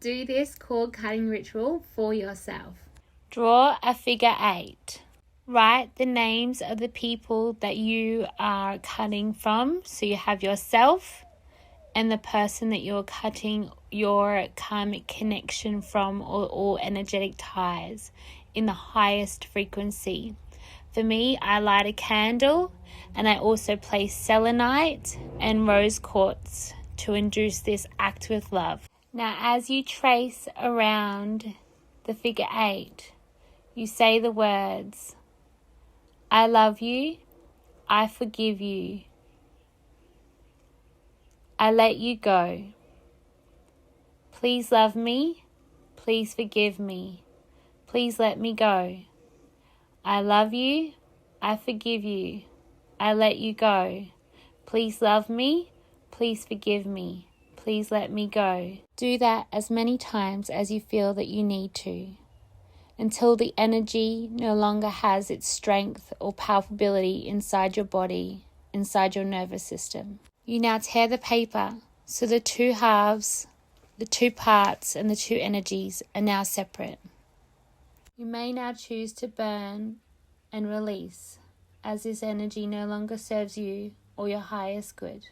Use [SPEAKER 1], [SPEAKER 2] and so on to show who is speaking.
[SPEAKER 1] Do this cord cutting ritual for yourself. Draw a figure 8. Write the names of the people that you are cutting from. So you have yourself and the person that you're cutting your karmic connection from, or energetic ties in the highest frequency. For me, I light a candle and I also place selenite and rose quartz to induce this act with love. Now, as you trace around the figure 8, you say the words, I love you, I forgive you, I let you go. Please love me, please forgive me, please let me go. I love you, I forgive you, I let you go. Please love me, please forgive me, please let me go. Do that as many times as you feel that you need to, until the energy no longer has its strength or palpability inside your body, inside your nervous system. You now tear the paper, so the two halves, the two parts and the two energies are now separate. You may now choose to burn and release, as this energy no longer serves you or your highest good.